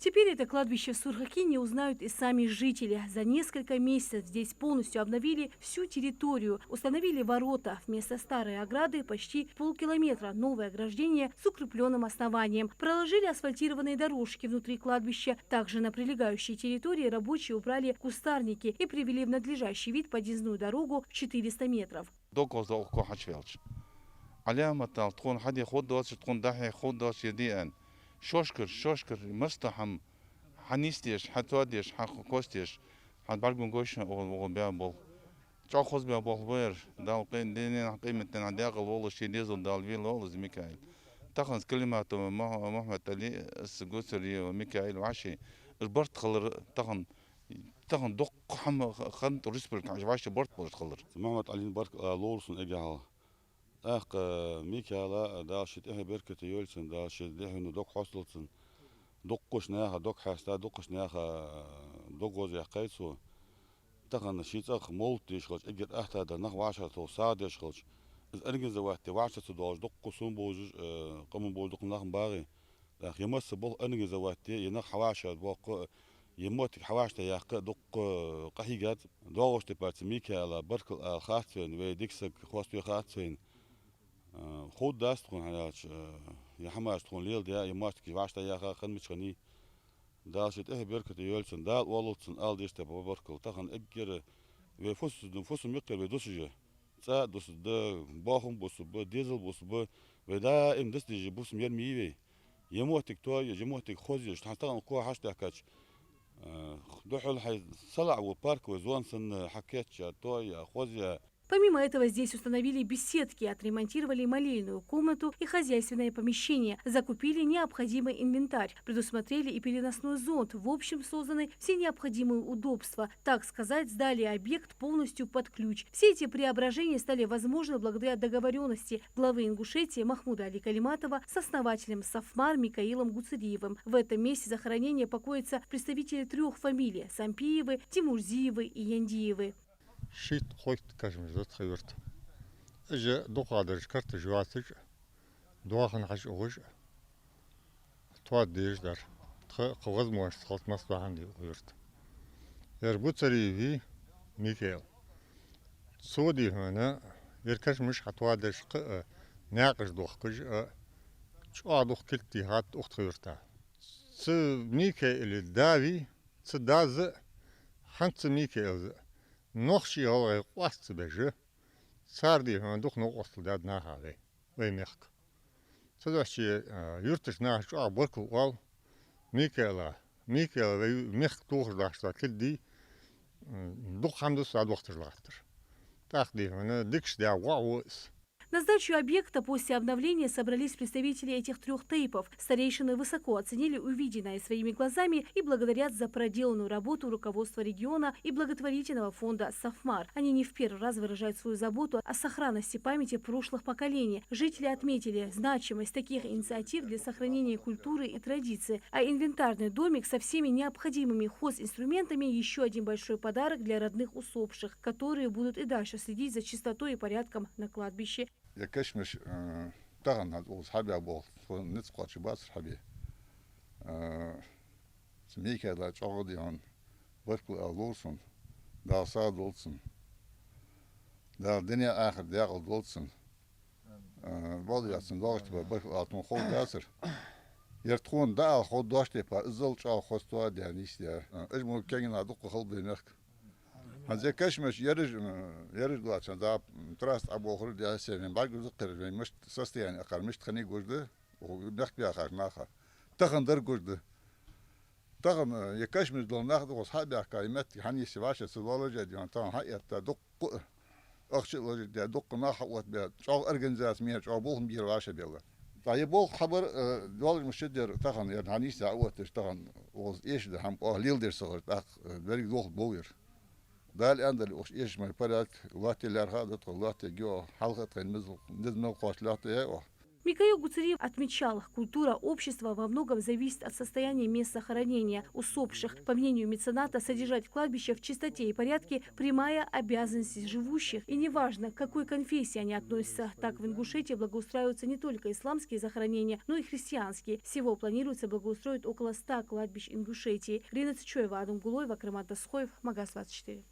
Теперь это кладбище в Сурхакине узнают и сами жители. За несколько месяцев здесь полностью обновили всю территорию, установили ворота. Вместо старой ограды почти полкилометра новое ограждение с укрепленным основанием. Проложили асфальтированные дорожки внутри кладбища. Также на прилегающей территории рабочие убрали кустарники и привели в надлежащий вид подъездную дорогу в 400 метров. شوشكر مستحم حنيستيش حتوديش حكوستيش حد بالكون قوش وغبيا بول جو خوز بيا بول وير دال قين دينين قيمة نعداق الوول شي ديزل دال فيل وول ميكائيل تخن كلمات محمد علي السجوسري وميكائيل وعشي البرت خلر تخن دق حم خن ريسبرك عشواشي برت خلر محمد علي برك لورسون اجاها اخ ميكالا داشت اه بركة يولسن داشت دهنو دوك حصلتن دوقش ناها دوك حاستا دوقش ناها دوقوز يحقيتسو تخن شيتاخ مولتيش خلش اجر احتا دا نخ واشا تو سادش خلش از ارجز وقت واشا تو دوش دوقسون بوج قمن بوج دوق نخ باغي داخ يمس بول ارجز وقت ينخ حواشا دوق يموت حواشتا يحق دوق قحيقات دوغوش تبات ميكالا برك الخاتين ويديكسك خواستو خاتين خود دست کن هنوز یه همه است کن لیل دیا یه ماست کی واسطه یا خان میشکنی داشت برکت یولسن دال والوتسن آل دیشته با برکل تاخن اگر و فوس میکر و دوسیه تا دوس د باهم بوس با دیزل بوس با و دا ام دست دیجی بوس میر میوه یه موتک تو یه موتک خوزیش حتی آن کوه هشت کاش دو حل حی صلع و پارک و زوانسن حکیت یا تو یا خوزیه. Помимо этого, здесь установили беседки, отремонтировали молельную комнату и хозяйственное помещение, закупили необходимый инвентарь, предусмотрели и переносной зонд, в общем, созданы все необходимые удобства. Так сказать, сдали объект полностью под ключ. Все эти преображения стали возможны благодаря договоренности главы Ингушетии Махмуда Али Калиматова с основателем Сафмар Микаилом Гуцериевым. В этом месте захоронения покоятся представители 3 фамилий – Сампиевы, Тимурзиевы и Яндиевы. شيت خويت كاجم زت خيرت اجا دو قادر كرت جواتج دواخن حش اوج تواد ديش دار قوز موش خلط مصباح عندي خيرت يربوتري في ميكيل سودي هنا يركش مش حتوادش ناقش دوخكج شو دوخ كلتي هات اخت خيرتا س ميكيل الدافي س داز حنت ميكيل نخشي هو قصت بجه ساردي هون دوخ نقص داد ناهالي ويمخك تدوشي يرتش ناهش بركو قال ميكالا ويمخ توخ داشتا كدي دوخ حمدو ساد وقت جلاتر تاخدي هون ديكش دا واوس. На сдачу объекта после обновления собрались представители этих 3 тейпов. Старейшины высоко оценили увиденное своими глазами и благодарят за проделанную работу руководства региона и благотворительного фонда «Сафмар». Они не в первый раз выражают свою заботу о сохранности памяти прошлых поколений. Жители отметили значимость таких инициатив для сохранения культуры и традиций. А инвентарный домик со всеми необходимыми хозинструментами – еще один большой подарок для родных усопших, которые будут и дальше следить за чистотой и порядком на кладбище. يا كشمش تغن هاد أصحابي أبوه نتسقط شباس صحابي سميك هذا شغلي عن بركل ألوسن دا صاد ولسن دا الدنيا آخر داقل ولسن بعض ياسن داشت بركل أتون خود داسر يرتخون دا خود داشت با إزل شاو خستوا دانيش دا إجمع كأن عدوق خلب بينك هذا كشمش يرج لاتشان دا تراست أبو خرج يا سيرين باقي ذكر مش سستي يعني أقل مش تخني جوجده ونحكي بياخر ناخر تخن در جوجده تخن يكشمش دول ناخد وصحابي كلمات حني سباشة سوالو جدي يعني طبعا هاي تدق أخشى لو جدي دق ناخد وقت بيا شو أرجنزاس مية شو بولهم بيرواشة بيلا طيب بول خبر دول مشدر تخن يعني حني ساعات تخن وز إيش ده هم ليل در صغر تخ بري دول بوير ده الآن ده إيش ما يبرد وقت اللي هذا طلعت جو حلقة نزل قاتلات إيه Микаил Гуцериев отмечал, культура общества во многом зависит от состояния мест захоронения усопших. По мнению мецената, содержать кладбище в чистоте и порядке – прямая обязанность живущих. И неважно, к какой конфессии они относятся. Так в Ингушетии благоустраиваются не только исламские захоронения, но и христианские. Всего планируется благоустроить около 100 кладбищ Ингушетии. Рина Цичоева, Адам Гулоева, Крымат Дасхоев, Магаз 24.